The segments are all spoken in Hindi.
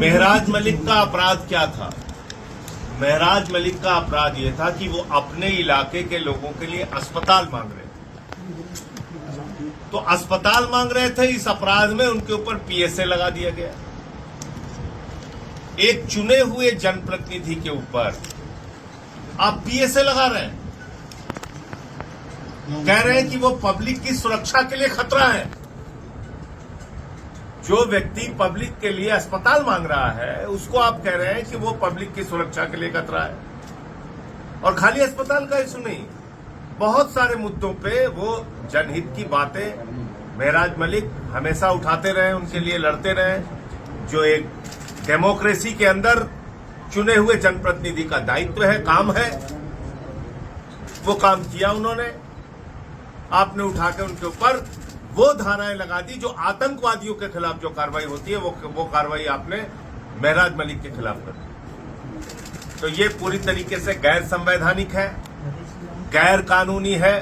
महराज मलिक का अपराध क्या था? महराज मलिक का अपराध यह था कि वो अपने इलाके के लोगों के लिए अस्पताल मांग रहे थे। तो अस्पताल मांग रहे थे, इस अपराध में उनके ऊपर पीएसए लगा दिया गया। एक चुने हुए जनप्रतिनिधि के ऊपर आप पीएसए लगा रहे हैं, कह रहे हैं कि वो पब्लिक की सुरक्षा के लिए खतरा है। जो व्यक्ति पब्लिक के लिए अस्पताल मांग रहा है, उसको आप कह रहे हैं कि वो पब्लिक की सुरक्षा के लिए खतरा है। और खाली अस्पताल का इशू नहीं, बहुत सारे मुद्दों पे वो जनहित की बातें महराज मलिक हमेशा उठाते रहे, उनके लिए लड़ते रहे। जो एक डेमोक्रेसी के अंदर चुने हुए जनप्रतिनिधि का दायित्व है, काम है, वो काम किया उन्होंने। आपने उठा के उनके ऊपर वो धाराएं लगा दी जो आतंकवादियों के खिलाफ जो कार्रवाई होती है, वो कार्रवाई आपने महराज मलिक के खिलाफ कर दी। तो ये पूरी तरीके से गैर संवैधानिक है, गैर कानूनी है।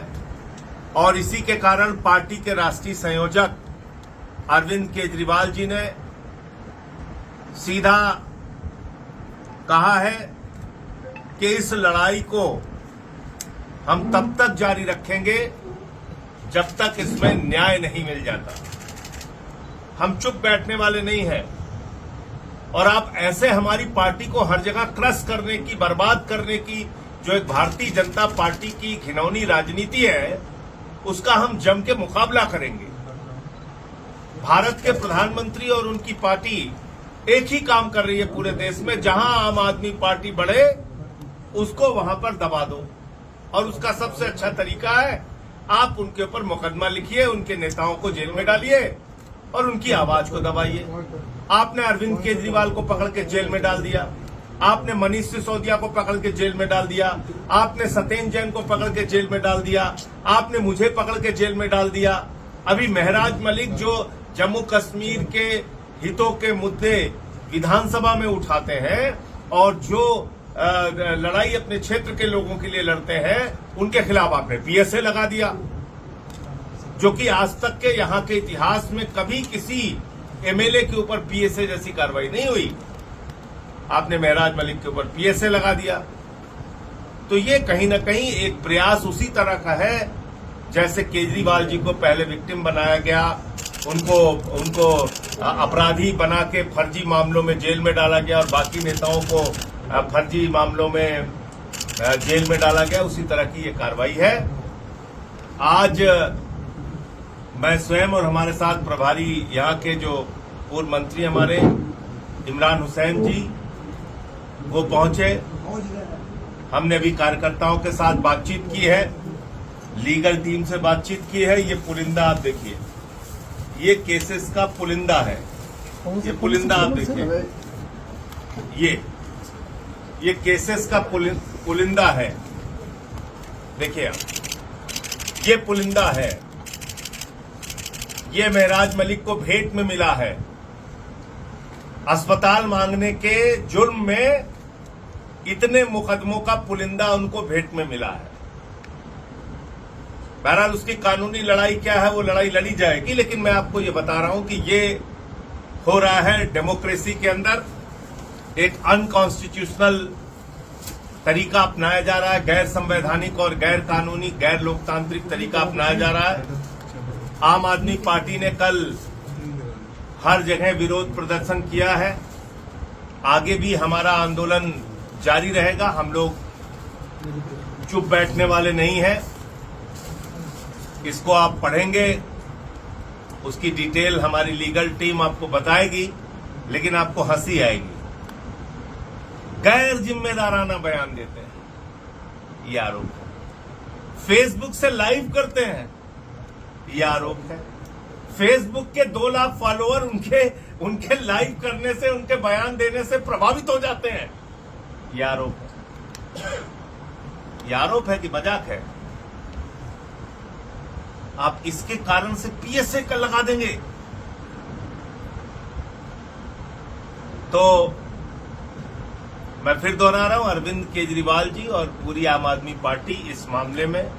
और इसी के कारण पार्टी के राष्ट्रीय संयोजक अरविंद केजरीवाल जी ने सीधा कहा है कि इस लड़ाई को हम तब तक जारी रखेंगे जब तक इसमें न्याय नहीं मिल जाता। हम चुप बैठने वाले नहीं हैं। और आप ऐसे हमारी पार्टी को हर जगह क्रश करने की, बर्बाद करने की जो एक भारतीय जनता पार्टी की घिनौनी राजनीति है, उसका हम जम के मुकाबला करेंगे। भारत के प्रधानमंत्री और उनकी पार्टी एक ही काम कर रही है पूरे देश में, जहां आम आदमी पार्टी बढ़े उसको वहां पर दबा दो। और उसका सबसे अच्छा तरीका है आप उनके ऊपर मुकदमा लिखिए, उनके नेताओं को जेल में डालिए और उनकी आवाज को दबाइए। आपने अरविंद केजरीवाल को पकड़ के जेल में डाल दिया, आपने मनीष सिसोदिया को पकड़ के जेल में डाल दिया, आपने सत्येंद्र जैन को पकड़ के जेल में डाल दिया, आपने मुझे पकड़ के जेल में डाल दिया। अभी महराज मलिक जो जम्मू कश्मीर के हितों के मुद्दे विधानसभा में उठाते हैं और जो लड़ाई अपने क्षेत्र के लोगों के लिए लड़ते हैं, उनके खिलाफ आपने पीएसए लगा दिया, जो कि आज तक के यहां के इतिहास में कभी किसी एमएलए के ऊपर पीएसए जैसी कार्रवाई नहीं हुई। आपने महराज मलिक के ऊपर पीएसए लगा दिया। तो ये कहीं ना कहीं एक प्रयास उसी तरह का है जैसे केजरीवाल जी को पहले विक्टिम बनाया गया, उनको अपराधी बना के फर्जी मामलों में जेल में डाला गया और बाकी नेताओं को फर्जी मामलों में जेल में डाला गया। उसी तरह की ये कार्रवाई है। आज मैं स्वयं और हमारे साथ प्रभारी यहाँ के जो पूर्व मंत्री हमारे इमरान हुसैन जी, वो पहुंचे। हमने भी कार्यकर्ताओं के साथ बातचीत की है, लीगल टीम से बातचीत की है। ये पुलिंदा आप देखिए, ये केसेस का पुलिंदा है। ये पुलिंदा आप देखिए, ये केसेस का पुलिंदा है। देखिए आप, ये पुलिंदा है। ये महराज मलिक को भेंट में मिला है। अस्पताल मांगने के जुर्म में इतने मुकदमों का पुलिंदा उनको भेंट में मिला है। बहरहाल उसकी कानूनी लड़ाई क्या है, वो लड़ाई लड़ी जाएगी। लेकिन मैं आपको ये बता रहा हूं कि ये हो रहा है डेमोक्रेसी के अंदर, एक अनकॉन्स्टिट्यूशनल तरीका अपनाया जा रहा है, गैर संवैधानिक और गैर कानूनी, गैर लोकतांत्रिक तरीका अपनाया जा रहा है। आम आदमी पार्टी ने कल हर जगह विरोध प्रदर्शन किया है। आगे भी हमारा आंदोलन जारी रहेगा। हम लोग चुप बैठने वाले नहीं हैं। इसको आप पढ़ेंगे, उसकी डिटेल हमारी लीगल टीम आपको बताएगी, लेकिन आपको हंसी आएगी। गैर जिम्मेदाराना बयान देते हैं, ये आरोप है। फेसबुक से लाइव करते हैं, ये आरोप है। फेसबुक के 2 लाख फॉलोअर उनके लाइव करने से, उनके बयान देने से प्रभावित हो जाते हैं, ये आरोप है। ये आरोप है कि मजाक है? आप इसके कारण से पीएसए का लगा देंगे। तो मैं फिर दोहरा रहा हूं, अरविंद केजरीवाल जी और पूरी आम आदमी पार्टी इस मामले में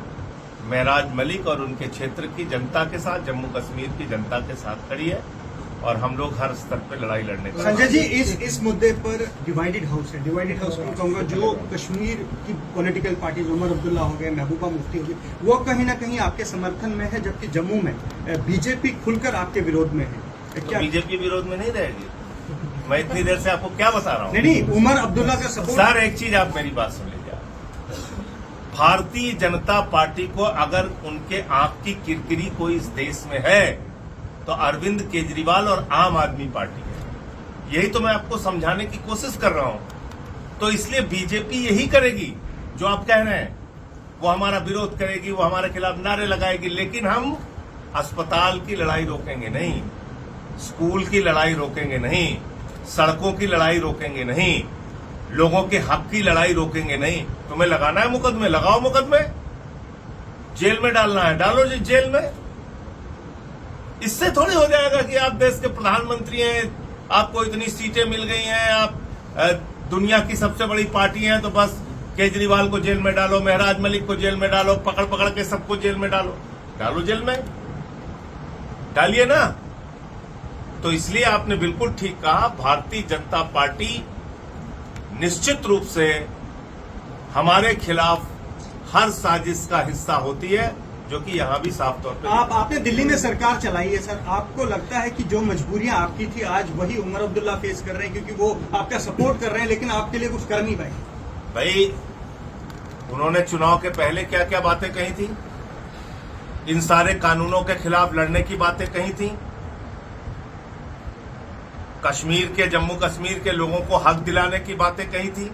महराज मलिक और उनके क्षेत्र की जनता के साथ, जम्मू कश्मीर की जनता के साथ खड़ी है। और हम लोग हर स्तर पे लड़ाई लड़ने का। संजय जी, इस मुद्दे पर डिवाइडेड हाउस है। डिवाइडेड हाउस में कहूंगा, जो कश्मीर की पॉलिटिकल पार्टीज, उमर अब्दुल्ला हो गए, महबूबा मुफ्ती हो गई, वो कहीं ना कहीं आपके समर्थन में है, जबकि जम्मू में बीजेपी खुलकर आपके विरोध में है। क्या बीजेपी विरोध में नहीं रहेगी? मैं इतनी देर से आपको क्या बता रहा हूँ? नहीं, उमर अब्दुल्ला का सपोर्ट। सर, एक चीज आप मेरी बात सुन लीजिए। भारतीय जनता पार्टी को अगर उनके आंख की किरकिरी कोई इस देश में है तो अरविंद केजरीवाल और आम आदमी पार्टी है। यही तो मैं आपको समझाने की कोशिश कर रहा हूं। तो इसलिए बीजेपी यही करेगी जो आप कह रहे हैं। वो हमारा विरोध करेगी, वो हमारे खिलाफ नारे लगाएगी, लेकिन हम अस्पताल की लड़ाई रोकेंगे नहीं, स्कूल की लड़ाई रोकेंगे नहीं, सड़कों की लड़ाई रोकेंगे नहीं, लोगों के हक की लड़ाई रोकेंगे नहीं। तुम्हें लगाना है मुकदमे, लगाओ मुकदमे। जेल में डालना है, डालो जी जेल में। इससे थोड़ी हो जाएगा कि आप देश के प्रधानमंत्री हैं, आपको इतनी सीटें मिल गई हैं, आप दुनिया की सबसे बड़ी पार्टी हैं, तो बस केजरीवाल को जेल में डालो, महराज मलिक को जेल में डालो, पकड़ पकड़ के सबको जेल में डालो। डालो जेल में, डालिए ना। तो इसलिए आपने बिल्कुल ठीक कहा, भारतीय जनता पार्टी निश्चित रूप से हमारे खिलाफ हर साजिश का हिस्सा होती है, जो कि यहां भी साफ तौर पे। आपने दिल्ली में सरकार चलाई है सर, आपको लगता है कि जो मजबूरियां आपकी थी आज वही उमर अब्दुल्ला फेस कर रहे हैं, क्योंकि वो आपका सपोर्ट कर रहे हैं लेकिन आपके लिए कुछ कर नहीं पाए? भाई, उन्होंने चुनाव के पहले क्या क्या बातें कही थी? इन सारे कानूनों के खिलाफ लड़ने की बातें कही थी, कश्मीर के, जम्मू कश्मीर के लोगों को हक दिलाने की बातें कही थी।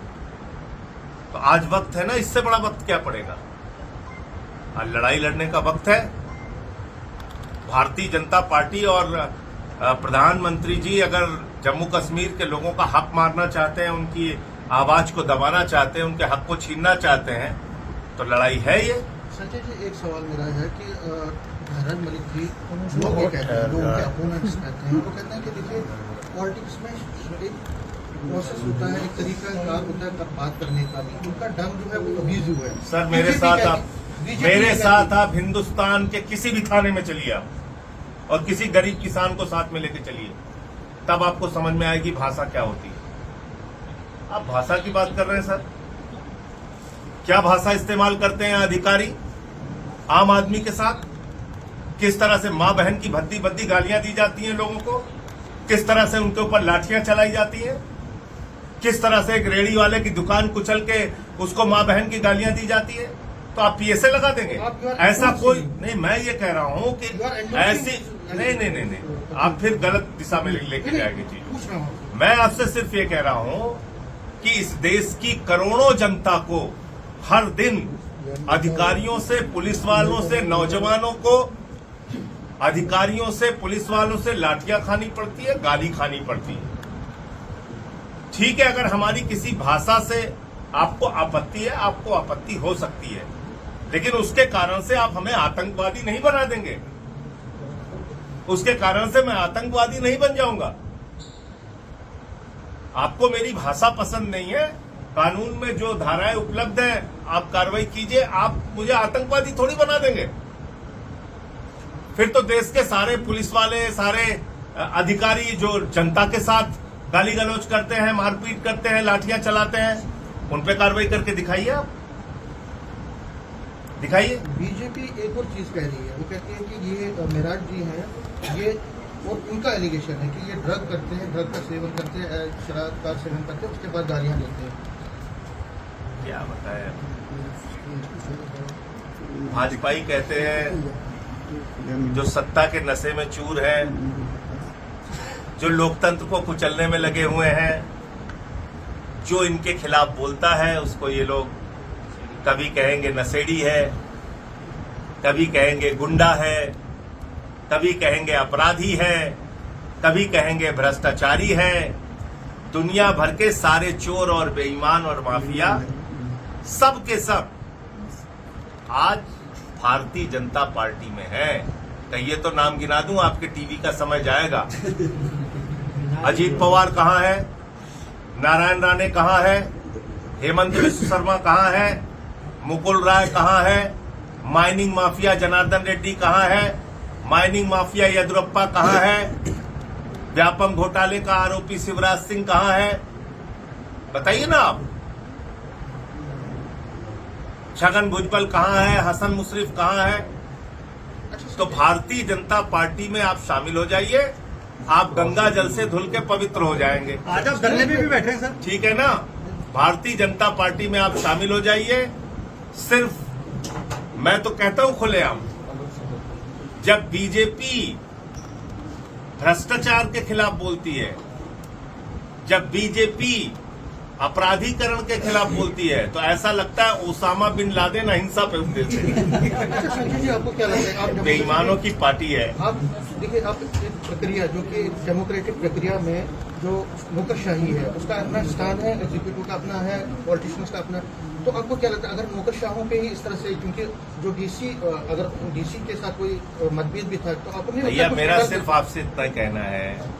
तो आज वक्त है ना, इससे बड़ा वक्त क्या पड़ेगा? आज लड़ाई लड़ने का वक्त है। भारतीय जनता पार्टी और प्रधानमंत्री जी अगर जम्मू कश्मीर के लोगों का हक मारना चाहते हैं, उनकी आवाज को दबाना चाहते हैं, उनके हक को छीनना चाहते हैं, तो लड़ाई है ये। संजय जी, एक सवाल मेरा है कि महराज मलिक जी लोग ये कहते हैं, जो उनके अपोनेंट्स कहते हैं, वो कहते हैं कि देखिए पॉलिटिक्स में एक प्रोसेस होता है, एक तरीका कार होता है बात करने का भी, उनका ढंग जो है वो अब्यूजिव है। सर, मेरे साथ आप हिंदुस्तान के किसी भी थाने में चलिए आप, और किसी गरीब किसान को साथ में लेके चलिए, तब आपको समझ में आएगी भाषा क्या होती है। आप भाषा की बात कर रहे हैं सर, क्या भाषा इस्तेमाल करते हैं अधिकारी आम आदमी के साथ? किस तरह से मां बहन की भद्दी भद्दी गालियां दी जाती हैं लोगों को, किस तरह से उनके ऊपर लाठियां चलाई जाती हैं, किस तरह से एक रेड़ी वाले की दुकान कुचल के उसको मां बहन की गालियां दी जाती है। तो आप पीएसए लगा देंगे? ऐसा कोई नहीं। मैं ये कह रहा हूं कि ऐसी नहीं, आप फिर गलत दिशा में लेके जाएंगे चीज। मैं आपसे सिर्फ ये कह रहा हूं कि इस देश की करोड़ों जनता को हर दिन अधिकारियों से, पुलिस वालों से, नौजवानों को अधिकारियों से, पुलिस वालों से लाठियां खानी पड़ती है, गाली खानी पड़ती है। ठीक है, अगर हमारी किसी भाषा से आपको आपत्ति है, आपको आपत्ति हो सकती है, लेकिन उसके कारण से आप हमें आतंकवादी नहीं बना देंगे। उसके कारण से मैं आतंकवादी नहीं बन जाऊंगा। आपको मेरी भाषा पसंद नहीं है, कानून में जो धाराएं उपलब्ध हैं आप कार्रवाई कीजिए, आप मुझे आतंकवादी थोड़ी बना देंगे। फिर तो देश के सारे पुलिस वाले, सारे अधिकारी जो जनता के साथ गाली गलौज करते हैं, मारपीट करते हैं, लाठियां चलाते हैं, उन पे कार्रवाई करके दिखाइए। आप दिखाइए। बीजेपी एक और चीज कह रही है, वो कहती है कि ये महराज जी हैं, ये और उनका एलिगेशन है कि ये ड्रग करते हैं, ड्रग का सेवन करते हैं, शराब का सेवन करते हैं, उसके बाद गालियां देते हैं। क्या बताएं, भाजपाई कहते हैं जो सत्ता के नशे में चूर है, जो लोकतंत्र को कुचलने में लगे हुए हैं, जो इनके खिलाफ बोलता है उसको ये लोग कभी कहेंगे नशेड़ी है, कभी कहेंगे गुंडा है, कभी कहेंगे अपराधी है, कभी कहेंगे भ्रष्टाचारी है। दुनिया भर के सारे चोर और बेईमान और माफिया सब के सब आज भारतीय जनता पार्टी में है। कहिए तो नाम गिना दूं, आपके टीवी का समय जाएगा। अजीत पवार कहां है, नारायण राणे कहां है, हेमंत विश्व शर्मा कहां है, मुकुल राय कहां है, माइनिंग माफिया जनार्दन रेड्डी कहां है, माइनिंग माफिया येदुरप्पा कहां है, व्यापम घोटाले का आरोपी शिवराज सिंह कहां है, बताइए ना आप। छगन भुजबल कहां है, हसन मुशर्रफ कहां है। तो भारतीय जनता पार्टी में आप शामिल हो जाइए, आप गंगा जल से धुल के पवित्र हो जाएंगे। आज आप धरने पे भी बैठे हैं सर। ठीक है ना, भारतीय जनता पार्टी में आप शामिल हो जाइए। सिर्फ मैं तो कहता हूं खुलेआम, जब बीजेपी भ्रष्टाचार के खिलाफ बोलती है, जब बीजेपी अपराधीकरण के खिलाफ बोलती है, तो ऐसा लगता है ओसामा बिन लादेन अहिंसा पे उपदेश है। अच्छा संजय जी, आपको क्या लगता है, आप बेईमानों की पार्टी है। आप देखिए, आप एक प्रक्रिया जो कि डेमोक्रेटिक प्रक्रिया में जो नौकरशाही है उसका अपना स्थान है, एग्जीक्यूटिव का अपना है, पॉलिटिशियंस का अपना, तो आपको क्या लगता है अगर नौकरशाहों पे ही इस तरह से, क्योंकि जो डीसी, अगर डीसी के साथ कोई मतभेद भी था तो आपको नहीं लगता भैया कुछ मेरा प्रकार सिर्फ आपसे इतना कहना है,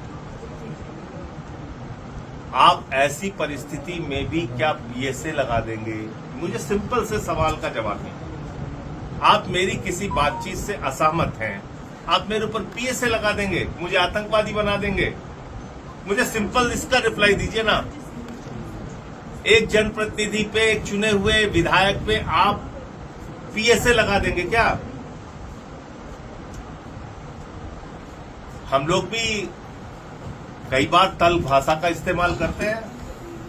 आप ऐसी परिस्थिति में भी क्या पीएसए लगा देंगे? मुझे सिंपल से सवाल का जवाब नहीं। आप मेरी किसी बातचीत से असहमत हैं, आप मेरे ऊपर पीएसए लगा देंगे, मुझे आतंकवादी बना देंगे? मुझे सिंपल इसका रिप्लाई दीजिए ना। एक जनप्रतिनिधि पे, एक चुने हुए विधायक पे आप पीएसए लगा देंगे क्या? हम लोग भी कई बार तल्ख भाषा का इस्तेमाल करते हैं,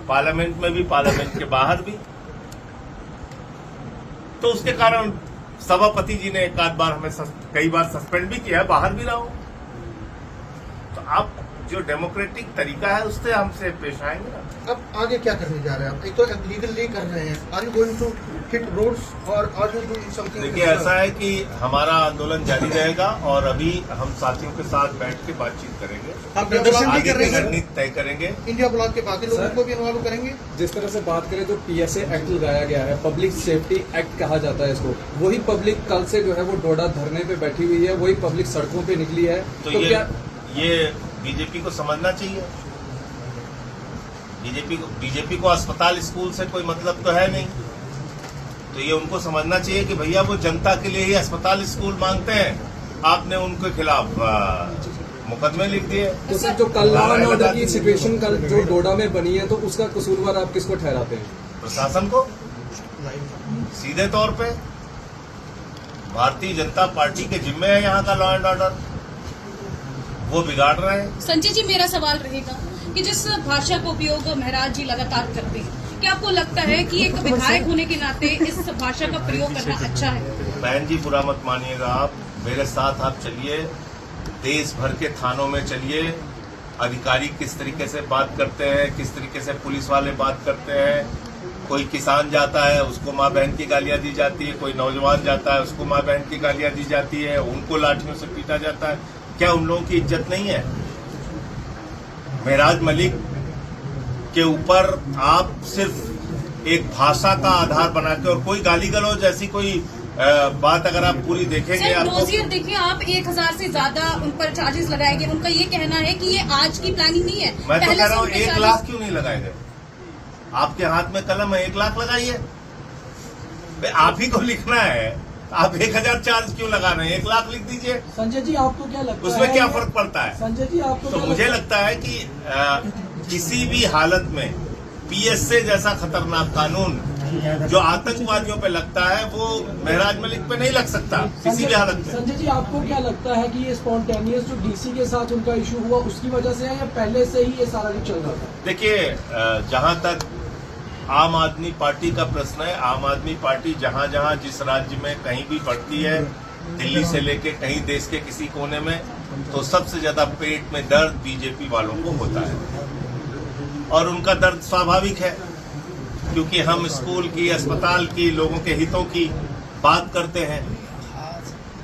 पार्लियामेंट में भी, पार्लियामेंट के बाहर भी। तो उसके कारण सभापति जी ने एक आध बार हमें कई बार सस्पेंड भी किया है, बाहर भी रहा हूं। तो आप जो डेमोक्रेटिक तरीका है उससे हमसे पेश आएंगे ना। अब आगे क्या करने जा रहे हैं आप? एक तो लीगली कर रहे हैं, are you going to hit roads और आर यू डूइंग समथिंग? देखिए, ऐसा है कि हमारा आंदोलन जारी रहेगा और अभी हम साथियों के साथ बैठ के बातचीत करेंगे, आप प्रदर्शन भी आगे कर रहे की हैं रणनीति तय करेंगे। इंडिया ब्लॉक के बाकी लोगों को भी इन्वॉल्व करेंगे। जिस तरह से बात करें, जो पीएसए एक्ट लगाया गया है, पब्लिक सेफ्टी एक्ट कहा जाता है इसको, वही पब्लिक कल से जो है वो डोडा धरने पे बैठी हुई है, वही पब्लिक सड़कों पे निकली है। तो ये बीजेपी को समझना चाहिए। बीजेपी को अस्पताल स्कूल से कोई मतलब तो है नहीं, तो ये उनको समझना चाहिए कि भैया वो जनता के लिए ही अस्पताल स्कूल मांगते हैं, आपने उनके खिलाफ मुकदमे लिख दिए। तो सर, जो कल लॉ एंड ऑर्डर की सिचुएशन कल जो डोडा में बनी है, तो उसका कसूरवार आप किसको ठहराते हैं? प्रशासन को सीधे तौर पे। भारतीय जनता पार्टी के जिम्मे है यहाँ का लॉ एंड ऑर्डर, वो बिगाड़ रहे हैं। संजय जी, मेरा सवाल रहेगा कि जिस भाषा का उपयोग महराज जी लगातार करते हैं, क्या आपको लगता है कि एक विधायक होने के नाते इस भाषा का प्रयोग करना अच्छा है? बहन जी, बुरा मत मानिएगा, आप मेरे साथ आप चलिए, देश भर के थानों में चलिए, अधिकारी किस तरीके से बात करते हैं, किस तरीके से पुलिस वाले बात करते हैं। कोई किसान जाता है, उसको माँ बहन की गालियां दी जाती है, कोई नौजवान जाता है, उसको माँ बहन की गालियां दी जाती है, उनको लाठियों से पीटा जाता है। क्या उन लोगों की इज्जत नहीं है? महराज मलिक के ऊपर आप सिर्फ एक भाषा का आधार बना के, और कोई गाली गलौज जैसी कोई बात अगर आप पूरी देखेंगे, सर, आपको डोजियर देखिए, आप 1000 से ज्यादा उन पर चार्जेस लगाए गए। उनका ये कहना है कि ये आज की प्लानिंग नहीं है। मैं तो पहले कह से रहा हूँ उनके 1 charges- लाख क्यों नहीं लगाए गए? आपके हाथ में कलम है, 1 लाख लगाइए। आप ही को लिखना है, आप 1000 चार्ज क्यों लगा रहे हैं? 1 लाख लिख दीजिए, संजय जी, आपको क्या लगता है, उसमें क्या फर्क पड़ता है? संजय जी आपको तो क्या मुझे लगता है कि किसी भी हालत में पीएसए जैसा खतरनाक कानून जो आतंकवादियों पे लगता है, वो महराज मलिक पे नहीं लग सकता किसी भी हालत में। संजय जी, आपको क्या लगता है कि ये स्पॉन्टेनियस जो डीसी के साथ उनका इशू हुआ उसकी वजह से है, या पहले से ही ये सारा कुछ चल रहा था? देखिए, जहां तक आम आदमी पार्टी का प्रश्न है, आम आदमी पार्टी जहां जहां जिस राज्य में कहीं भी बढ़ती है, दिल्ली से लेके कहीं देश के किसी कोने में, तो सबसे ज्यादा पेट में दर्द बीजेपी वालों को होता है। और उनका दर्द स्वाभाविक है, क्योंकि हम स्कूल की, अस्पताल की, लोगों के हितों की बात करते हैं।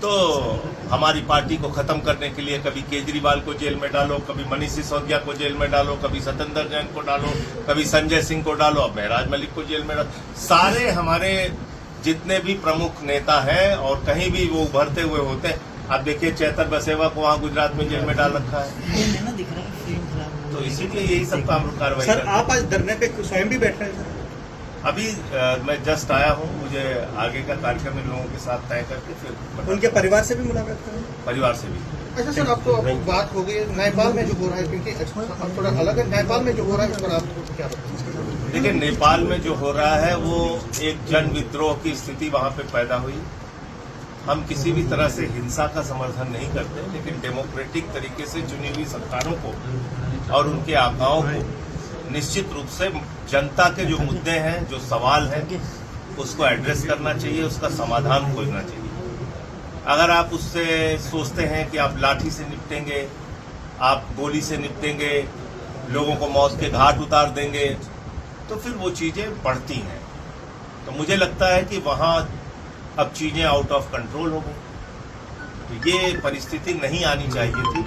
तो हमारी पार्टी को खत्म करने के लिए कभी केजरीवाल को जेल में डालो, कभी मनीष सिसोदिया को जेल में डालो, कभी सत्येंद्र जैन को डालो, कभी संजय सिंह को डालो, अब महराज मलिक को जेल में डालो। सारे हमारे जितने भी प्रमुख नेता हैं और कहीं भी वो उभरते हुए होते हैं, आप देखिए चेतर बसेवा को वहाँ गुजरात में जेल में डाल रखा है। तो इसीलिए यही सब काम कार्रवाई सर, करते हैं। आप आज धरने पे स्वयं भी बैठ रहे हैं? अभी मैं जस्ट आया हूँ, मुझे आगे का कार्यक्रम इन लोगों के साथ तय करके फिर उनके परिवार से भी मुलाकात करें? परिवार से भी अच्छा सर, अब तो बात हो गई है नेपाल में जो हो रहा है, क्योंकि अब थोड़ा अलग है। नेपाल में जो हो रहा है उस पर आप क्या बताएंगे? देखिए, नेपाल में जो हो रहा है वो एक जन विद्रोह की स्थिति वहां पे पैदा हुई। हम किसी भी तरह से हिंसा का समर्थन नहीं करते, लेकिन डेमोक्रेटिक तरीके से चुनी हुई सरकारों को और उनके आकाओं को निश्चित रूप से जनता के जो मुद्दे हैं, जो सवाल हैं, उसको एड्रेस करना चाहिए, उसका समाधान खोजना चाहिए। अगर आप उससे सोचते हैं कि आप लाठी से निपटेंगे, आप गोली से निपटेंगे, लोगों को मौत के घाट उतार देंगे, तो फिर वो चीजें बढ़ती हैं। तो मुझे लगता है कि वहां अब चीजें आउट ऑफ कंट्रोल हो गई। तो ये परिस्थिति नहीं आनी चाहिए थी।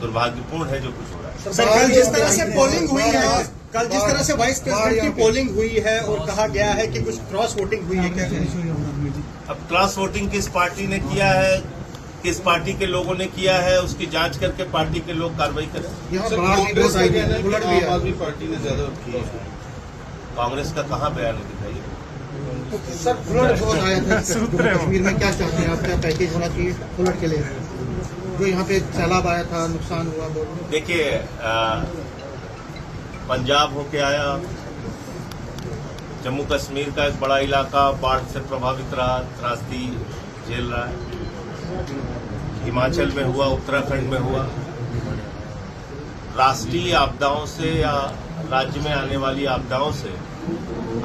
दुर्भाग्यपूर्ण है जो कुछ हो रहा है। सर, कल जिस तरह से पोलिंग हुई है, कल जिस तरह से वाइस प्रेसिडेंट की पोलिंग हुई है और कहा गया है कि कुछ क्रॉस वोटिंग हुई है, क्या कहेंगे? अब क्रॉस वोटिंग किस पार्टी ने किया है, किस पार्टी के लोगों ने किया है, उसकी जांच करके पार्टी के लोग कार्रवाई करें। यहाँ बाहर भी बहुत आई है, उलट भी आम है। आदमी पार्टी ने ज्यादा किया है। कांग्रेस का कहाँ बयान है, दिखाइए। सर, उलट बहुत आया था कश्मीर में। क्या चाहते हैं आप, क्या पैकेज होना चाहिए उलट के लिए? जो यहाँ पे सैलाब आया था, नुकसान हुआ बहुत। देखिए, पंजाब होके आया, जम्मू कश्मीर का एक बड़ा इलाका बाढ़ से प्रभावित रहा, त्रासदी झेल रहा है। हिमाचल में हुआ, उत्तराखंड में हुआ। राष्ट्रीय आपदाओं से या राज्य में आने वाली आपदाओं से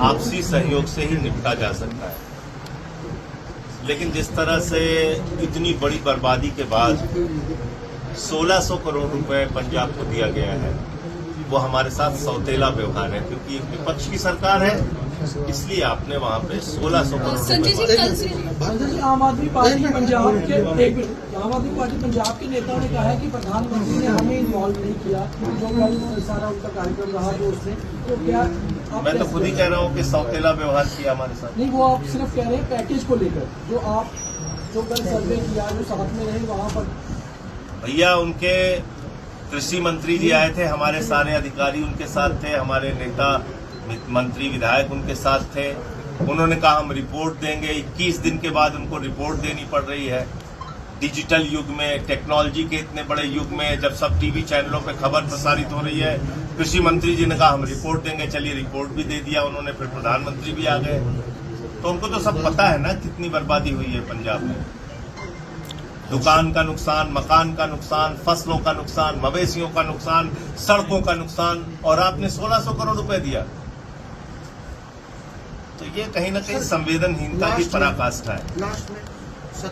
आपसी सहयोग से ही निपटा जा सकता है। लेकिन जिस तरह से इतनी बड़ी बर्बादी के बाद 1600 करोड़ रुपए पंजाब को दिया गया है, वो हमारे साथ सौतेला व्यवहार है, क्योंकि एक विपक्ष की सरकार है, इसलिए आपने वहां पे 1600 करोड़ संजय जी, रुपए कल से संजय जी, आम आदमी पार्टी पंजाब के एक मिनट, आम आदमी पार्टी पंजाब के नेताओं ने कहा है कि प्रधानमंत्री ने हमें इन्वॉल्व नहीं किया, जो कल सारा उनका कार्यक्रम रहा जो उसने, तो क्या आप मैं तो खुद ही कह रहा हूँ कि सौतेला व्यवहार किया हमारे साथ। नहीं, वो आप सिर्फ कह रहे हैं पैकेज को लेकर, जो कल सर्वे किया, जो साथ में रहे वहाँ पर। भैया, उनके कृषि मंत्री जी आए थे, हमारे सारे अधिकारी उनके साथ थे, हमारे नेता मंत्री विधायक उनके साथ थे। उन्होंने कहा हम रिपोर्ट देंगे। 21 दिन के बाद उनको रिपोर्ट देनी पड़ रही है। डिजिटल युग में, टेक्नोलॉजी के इतने बड़े युग में, जब सब टीवी चैनलों पे खबर प्रसारित हो रही है, कृषि मंत्री जी ने कहा हम रिपोर्ट देंगे। चलिए, रिपोर्ट भी दे दिया उन्होंने, फिर प्रधानमंत्री भी आ गए। तो उनको तो सब पता है ना कितनी बर्बादी हुई है पंजाब में। दुकान का नुकसान, मकान का नुकसान, फसलों का नुकसान, मवेशियों का नुकसान, सड़कों का नुकसान, और आपने 1600 करोड़ रुपए दिया। तो ये कहीं ना कहीं संवेदनहीनता की पराकाष्ठा है। लास्ट में